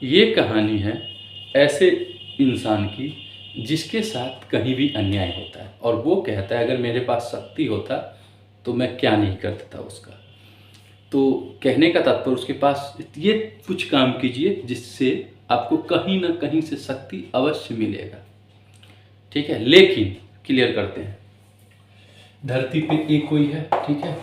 ये कहानी है ऐसे इंसान की जिसके साथ कहीं भी अन्याय होता है और वो कहता है अगर मेरे पास शक्ति होता तो मैं क्या नहीं कर देता उसका। तो कहने का तात्पर्य उसके पास ये कुछ काम कीजिए जिससे आपको कहीं ना कहीं से शक्ति अवश्य मिलेगा। ठीक है, लेकिन क्लियर करते हैं, धरती पे एक कोई है, ठीक है,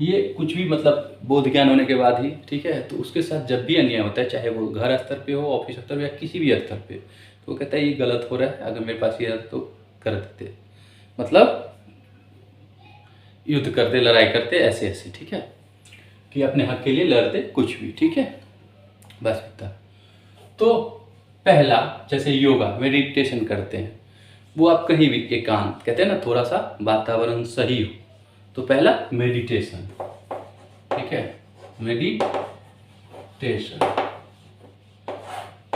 ये कुछ भी मतलब बोध ज्ञान होने के बाद ही, ठीक है, तो उसके साथ जब भी अन्याय होता है, चाहे वो घर स्तर पे हो, ऑफिस स्तर पे या किसी भी स्तर पे, तो वो कहता है ये गलत हो रहा है, अगर मेरे पास ये है तो कर देते, मतलब युद्ध करते, लड़ाई करते, ऐसे ऐसे, ठीक है, कि अपने हक के लिए लड़ते कुछ भी, ठीक है, बस इतना। तो पहला जैसे योगा मेडिटेशन करते हैं, वो आप कहीं भी एकांत कहते हैं ना, थोड़ा सा वातावरण सही हो, तो पहला मेडिटेशन, ठीक है, मेडिटेशन,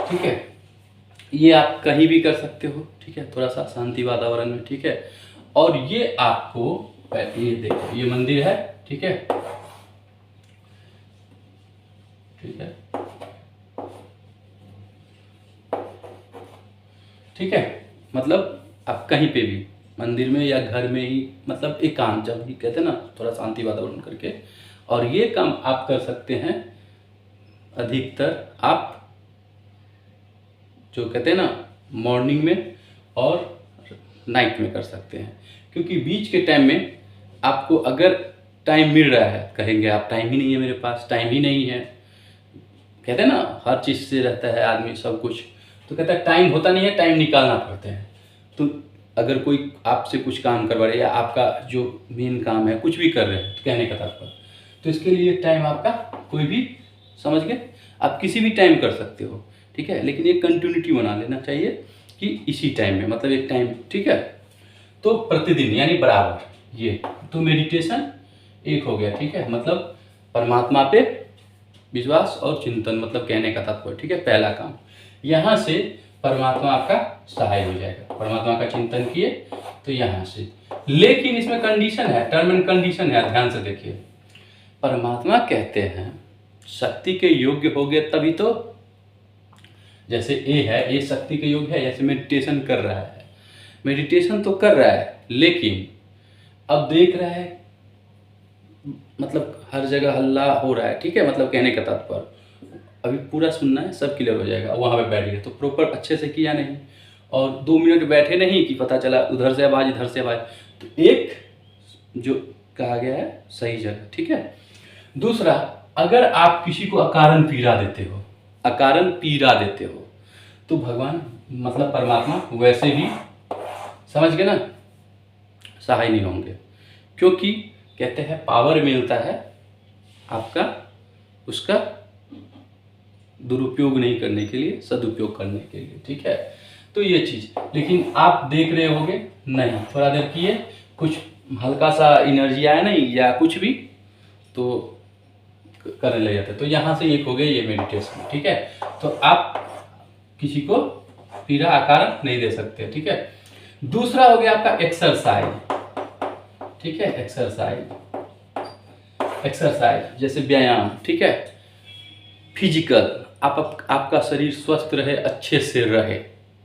ठीक है, ये आप कहीं भी कर सकते हो, ठीक है, थोड़ा सा शांति वातावरण में, ठीक है। और ये आपको ये देखो, ये मंदिर है, ठीक है, ठीक है, ठीक है, मतलब आप कहीं पे भी मंदिर में या घर में ही, मतलब एकांत जब भी कहते हैं ना, थोड़ा शांति वातावरण करके, और ये काम आप कर सकते हैं अधिकतर आप जो कहते हैं ना मॉर्निंग में और नाइट में कर सकते हैं, क्योंकि बीच के टाइम में आपको अगर टाइम मिल रहा है, कहेंगे आप टाइम ही नहीं है मेरे पास, टाइम ही नहीं है, कहते हैं ना हर चीज़ से रहता है आदमी सब कुछ, तो कहता है टाइम होता नहीं है, टाइम निकालना पड़ता है। तो अगर कोई आपसे कुछ काम करवा रहे हैं या आपका जो मेन काम है कुछ भी कर रहे हैं, तो कहने का तात्पर्य, तो इसके लिए टाइम आपका कोई भी, समझ गए, आप किसी भी टाइम कर सकते हो, ठीक है, लेकिन एक कंटिन्यूटी बना लेना चाहिए कि इसी टाइम में, मतलब एक टाइम, ठीक है। तो प्रतिदिन यानी बराबर, ये तो मेडिटेशन एक हो गया, ठीक है, मतलब परमात्मा पे विश्वास और चिंतन, मतलब कहने का तात्पर्य, ठीक है, पहला काम। यहाँ से परमात्मा आपका सहाय हो जाएगा, परमात्मा का चिंतन किए तो यहाँ से, लेकिन इसमें कंडीशन है, टर्म एंड कंडीशन है, ध्यान से देखिए। परमात्मा कहते हैं शक्ति के योग्य हो गए तभी तो, जैसे ए है, ए शक्ति के योग्य है, जैसे मेडिटेशन कर रहा है, मेडिटेशन तो कर रहा है, लेकिन अब देख रहा है मतलब हर जगह हल्ला हो रहा है, ठीक है, मतलब कहने का तात्पर्य अभी पूरा सुनना है, सब क्लियर हो जाएगा, वहाँ पे बैठ गए तो प्रॉपर अच्छे से किया नहीं, और 2 मिनट बैठे नहीं कि पता चला उधर से आवाज़ इधर से आवाज़, तो एक जो कहा गया है सही जगह, ठीक है। दूसरा, अगर आप किसी को अकारण पीड़ा देते हो, अकारण पीड़ा देते हो, तो भगवान मतलब परमात्मा वैसे भी, समझ गए ना, सहाय नहीं होंगे, क्योंकि कहते हैं पावर मिलता है आपका उसका दुरुपयोग नहीं करने के लिए, सदुपयोग करने के लिए, ठीक है। तो ये चीज़, लेकिन आप देख रहे होगे नहीं, थोड़ा देर किए, कुछ हल्का सा एनर्जी आया नहीं या कुछ भी, तो करने लग जाते, तो यहाँ से एक हो गया ये मेडिटेशन, ठीक है। तो आप किसी को पीड़ा आकार नहीं दे सकते, ठीक है। दूसरा हो गया आपका एक्सरसाइज, ठीक है, एक्सरसाइज, एक्सरसाइज जैसे व्यायाम, ठीक है, फिजिकल, आपका शरीर स्वस्थ रहे, अच्छे से रहे,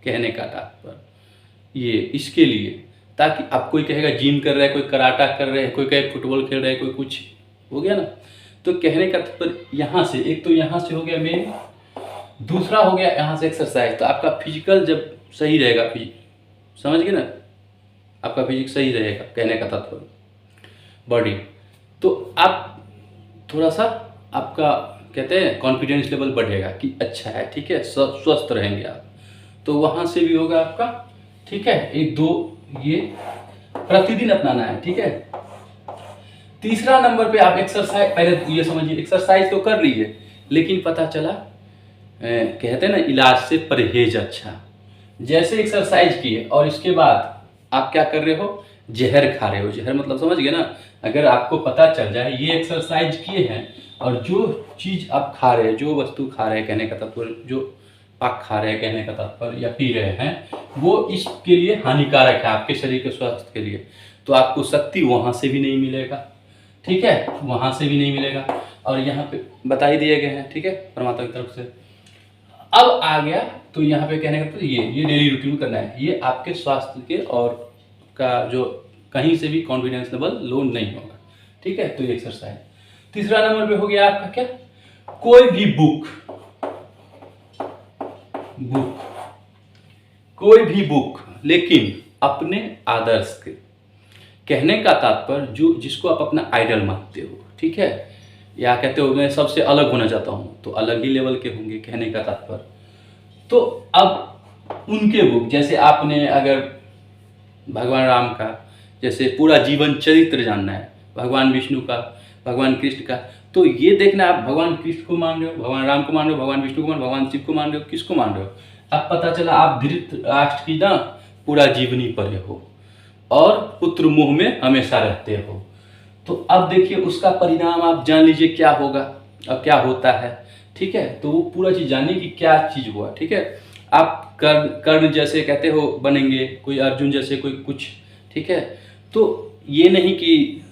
कहने का तात्पर्य ये इसके लिए, ताकि आप, कोई कहेगा जिम कर रहा है, कोई कराटा कर रहे हैं, कोई कहे फुटबॉल खेल रहा है, कोई कुछ हो गया ना, तो कहने का तात्पर्य यहाँ से, एक तो यहाँ से हो गया मेन, दूसरा हो गया यहाँ से एक्सरसाइज, तो आपका फिजिकल जब सही रहेगा, समझ गए ना, आपका फिजिक्स सही रहेगा, कहने का तात्पर्य बॉडी, तो आप थोड़ा सा आपका कहते हैं कॉन्फिडेंस लेवल बढ़ेगा कि अच्छा है, ठीक है, स्वस्थ रहेंगे आप, तो वहाँ से भी होगा आपका, ठीक है। एक दो ये प्रतिदिन अपनाना है, ठीक है। तीसरा नंबर पे आप एक्सरसाइज, पहले ये समझिए एक्सरसाइज तो कर लीजिए, लेकिन पता चला कहते हैं ना इलाज से परहेज अच्छा, जैसे एक्सरसाइज किए और इसके बाद आप क्या कर रहे हो, जहर खा रहे हो, जहर मतलब समझ गए ना, अगर आपको पता चल जाए ये एक्सरसाइज किए हैं और जो चीज़ आप खा रहे हैं, जो वस्तु खा रहे हैं, कहने का तात्पर्य जो पाक खा रहे हैं, कहने का तात्पर्य या पी रहे हैं, वो इसके लिए हानिकारक है आपके शरीर के स्वास्थ्य के लिए, तो आपको शक्ति वहाँ से भी नहीं मिलेगा, ठीक है, वहाँ से भी नहीं मिलेगा। और यहाँ पे बता ही दिए गए हैं, ठीक है, परमात्मा की तरफ से अब आ गया तो यहाँ पे कहने का मतलब ये डेली रूटीन में करना है, ये आपके स्वास्थ्य के और का जो कहीं से भी कॉन्फिडेंस लेवल लो नहीं होगा, ठीक है। तो ये एक्सरसाइज। तीसरा नंबर पे हो गया आपका क्या, कोई भी बुक कोई भी बुक लेकिन अपने आदर्श के, कहने का तात्पर्य जो जिसको आप अपना आइडल मानते हो, ठीक है, या कहते हो मैं सबसे अलग होना चाहता हूँ, तो अलग ही लेवल के होंगे, कहने का तात्पर्य। तो अब उनके बुक, जैसे आपने अगर भगवान राम का जैसे पूरा जीवन चरित्र जानना है, भगवान विष्णु का, भगवान कृष्ण का, तो ये देखना आप भगवान कृष्ण को मान रहे हो, भगवान राम को मान रहे हो, भगवान विष्णु को मान रहे हो, भगवान शिव को मान रहे हो, किसको मान रहे हो। अब पता चला आप धृतराष्ट्र की ना पूरा जीवनी पढ़े हो और पुत्र मोह में हमेशा रहते हो, तो अब देखिए उसका परिणाम आप जान लीजिए क्या होगा, अब क्या होता है, ठीक है। तो वो पूरा चीज़ जानिए कि क्या चीज़ हुआ, ठीक है। आप कर्ण जैसे कहते हो बनेंगे, कोई अर्जुन जैसे, कोई कुछ, ठीक है। तो ये नहीं कि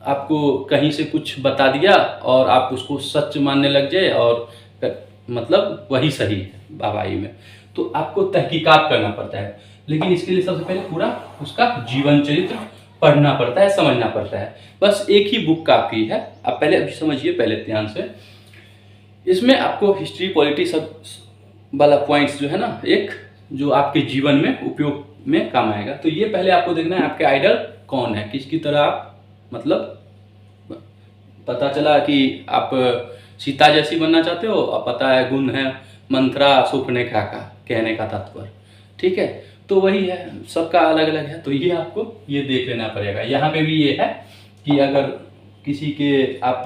आपको कहीं से कुछ बता दिया और आप उसको सच मानने लग जाए और मतलब वही सही है वाहवाही में, तो आपको तहकीकात करना पड़ता है। लेकिन इसके लिए सबसे पहले पूरा उसका जीवन चरित्र पढ़ना पड़ता है, समझना पड़ता है। बस एक ही बुक काफ़ी है। आप पहले अभी समझिए पहले ध्यान से, इसमें आपको हिस्ट्री पॉलिटी सब वाला पॉइंट्स जो है ना, एक जो आपके जीवन में उपयोग में काम आएगा। तो ये पहले आपको देखना है आपके आइडल कौन है, किसकी तरह आप मतलब पता चला कि आप सीता जैसी बनना चाहते हो, अब पता है गुण है मंत्रा सुपनेखा का, कहने का तात्पर्य, ठीक है। तो वही है, सबका अलग अलग है, तो ये आपको ये देख लेना पड़ेगा। यहाँ पे भी ये है कि अगर किसी के आप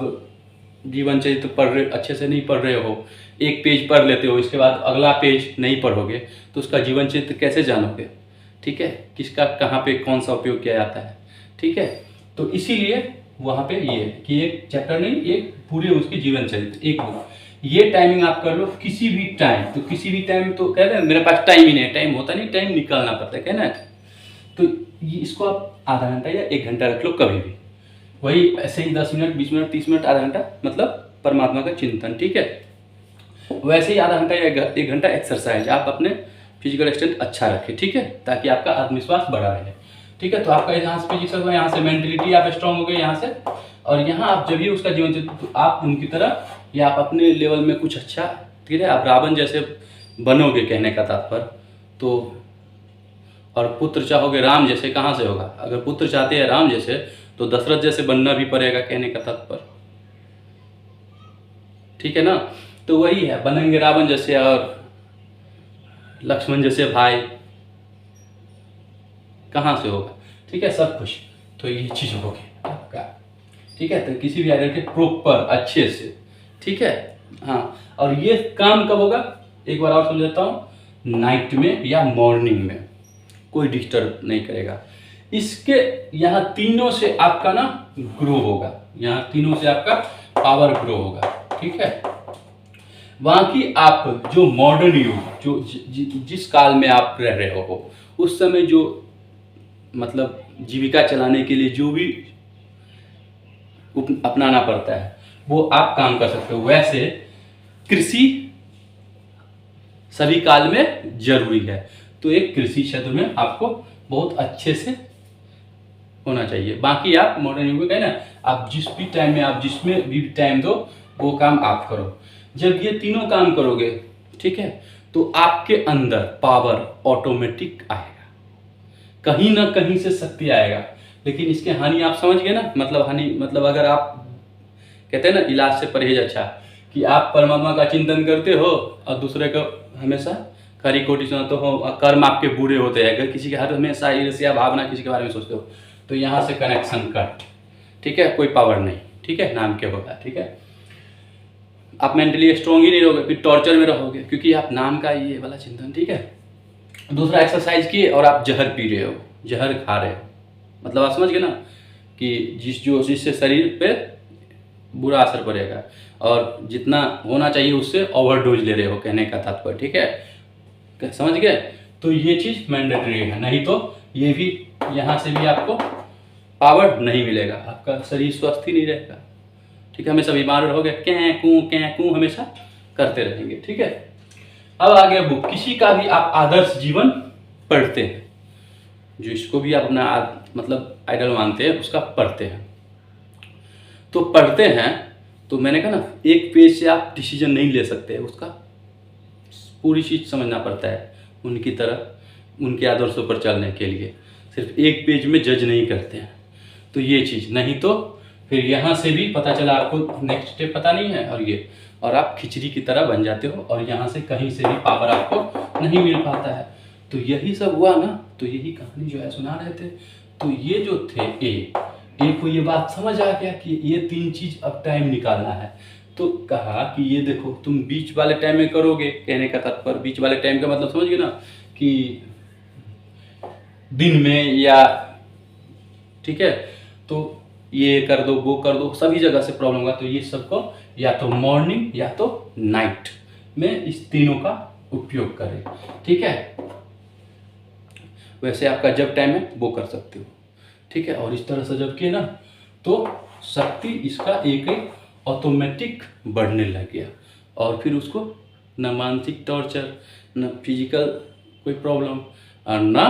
जीवन चरित्र पढ़ रहे, अच्छे से नहीं पढ़ रहे हो, एक पेज पढ़ लेते हो, इसके बाद अगला पेज नहीं पढ़ोगे, तो उसका जीवन चरित्र कैसे जानोगे, ठीक है, किसका कहाँ पे कौन सा उपयोग किया जाता है, ठीक है। तो इसीलिए वहाँ पे ये है कि एक चैप्टर नहीं, एक पूरे उसके जीवन चरित्र, एक बुक। ये टाइमिंग आप कर लो किसी भी टाइम, तो किसी भी टाइम तो कहते हैं मेरे पास टाइम ही नहीं है, टाइम होता नहीं, टाइम निकालना पड़ता है, कहना है। तो ये इसको आप आधा घंटा या 1 घंटा रख लो कभी भी, वही ऐसे ही 10 मिनट 20 मिनट 30 मिनट आधा घंटा मतलब परमात्मा का चिंतन, ठीक है। वैसे ही आधा घंटा या 1 घंटा एक्सरसाइज, आप अपने फिजिकल स्ट्रेंथ अच्छा रखें, ठीक है, ताकि आपका आत्मविश्वास बढ़ा रहे, ठीक है। तो आपका यहाँ से फिजिक्स हुआ, यहाँ से मेंटलिटी आप स्ट्रांग हो गए यहाँ से, और यहाँ आप जब भी उसका जीवन चरित्र, तो आप उनकी तरह या आप अपने लेवल में कुछ अच्छा, ठीक है, आप रावण जैसे बनोगे, कहने का तात्पर्य। तो और पुत्र चाहोगे राम जैसे, कहाँ से होगा, अगर पुत्र चाहते हैं राम जैसे तो दशरथ जैसे बनना भी पड़ेगा, कहने का तात्पर्य, ठीक है ना। तो वही है, बनेंगे रावण जैसे और लक्ष्मण जैसे भाई, कहाँ से होगा, ठीक है, सब कुछ। तो ये चीज़ होगी आपका, ठीक है। तो किसी भी आइडल के प्रॉपर अच्छे से, ठीक है, हाँ। और ये काम कब होगा, एक बार और समझाता हूँ, नाइट में या मॉर्निंग में, कोई डिस्टर्ब नहीं करेगा। इसके यहाँ तीनों से आपका ना ग्रो होगा, यहाँ तीनों से आपका पावर ग्रो होगा, ठीक है। वहाँ की आप जो मॉडर्न युग, जो जिस काल में आप रह रहे हो, उस समय जो मतलब जीविका चलाने के लिए जो भी अपनाना पड़ता है वो आप काम कर सकते हो। वैसे कृषि सभी काल में जरूरी है, तो एक कृषि क्षेत्र में आपको बहुत अच्छे से होना चाहिए। बाकी आप मॉडर्न युग में ना, आप जिस भी टाइम में, आप जिसमें भी टाइम दो वो काम आप करो। जब ये तीनों काम करोगे, ठीक है, तो आपके अंदर पावर ऑटोमेटिक आएगा, कहीं ना कहीं से शक्ति आएगा। लेकिन इसके हानि आप समझ गए ना, मतलब हानि मतलब अगर आप कहते हैं ना इलाज से परहेज अच्छा, कि आप परमात्मा का चिंतन करते हो और दूसरे को हमेशा खरी खोटी सुनाते हो, कर्म आपके बुरे होते हैं, अगर किसी के हर हमेशा ईर्ष्या भावना किसी के बारे में सोचते हो, तो यहाँ से कनेक्शन कट, ठीक है, कोई पावर नहीं, ठीक है, नाम के होगा, ठीक है। आप मेंटली स्ट्रॉन्ग ही नहीं रहोगे, फिर टॉर्चर में रहोगे, क्योंकि आप नाम का ये वाला चिंतन, ठीक है। दूसरा एक्सरसाइज किए और आप जहर पी रहे हो, जहर खा रहे हो, मतलब आप समझ गए ना कि जिससे शरीर पे बुरा असर पड़ेगा, और जितना होना चाहिए उससे ओवरडोज ले रहे हो, कहने का तात्पर्य, ठीक है, समझ गए। तो ये चीज़ मैंडेटरी है, नहीं तो ये भी यहाँ से भी आपको पावर नहीं मिलेगा, आपका शरीर स्वस्थ ही नहीं रहेगा, ठीक है, हमेशा बीमार रहोगे, कैं कूँ हमेशा करते रहेंगे, ठीक है। अब आ गया बुक, किसी का भी आप आदर्श जीवन पढ़ते हैं, जो इसको भी आप अपना मतलब आइडल मानते हैं, उसका पढ़ते हैं। तो पढ़ते हैं तो मैंने कहा ना, एक पेज से आप डिसीजन नहीं ले सकते, उसका पूरी चीज़ समझना पड़ता है उनकी तरह, उनके आदर्शों पर चलने के लिए सिर्फ एक पेज में जज नहीं करते हैं। तो ये चीज़, नहीं तो फिर यहाँ से भी पता चला आपको नेक्स्ट स्टेप पता नहीं है, और आप खिचड़ी की तरह बन जाते हो, और यहाँ से कहीं से भी पावर आपको नहीं मिल पाता है। तो यही सब हुआ ना, तो यही कहानी जो है सुना रहे थे। तो ये जो थे ए को ये बात समझ आ गया कि ये 3 चीज़ अब टाइम निकालना है। तो कहा कि ये देखो तुम बीच वाले टाइम में करोगे, कहने का तात्पर्य बीच वाले टाइम का मतलब समझ गए ना, कि दिन में या, ठीक है, तो ये कर दो वो कर दो, सभी जगह से प्रॉब्लम होगा। तो ये सबको या तो मॉर्निंग या तो नाइट में इस तीनों का उपयोग करें, ठीक है। वैसे आपका जब टाइम है वो कर सकते हो, ठीक है। और इस तरह से जब किए ना, तो शक्ति इसका एक ऑटोमेटिक बढ़ने लग गया, और फिर उसको न मानसिक टॉर्चर, न फिजिकल कोई प्रॉब्लम, और ना,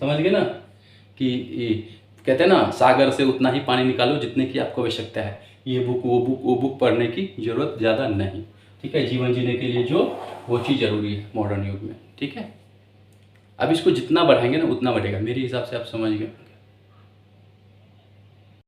समझ गए ना, कि कहते हैं ना, सागर से उतना ही पानी निकालो जितने की आपको आवश्यकता है। ये बुक वो बुक पढ़ने की ज़रूरत ज़्यादा नहीं, ठीक है। जीवन जीने के लिए जो वो चीज़ ज़रूरी है मॉडर्न युग में, ठीक है। अब इसको जितना बढ़ाएंगे ना उतना बढ़ेगा, मेरे हिसाब से आप समझ गए।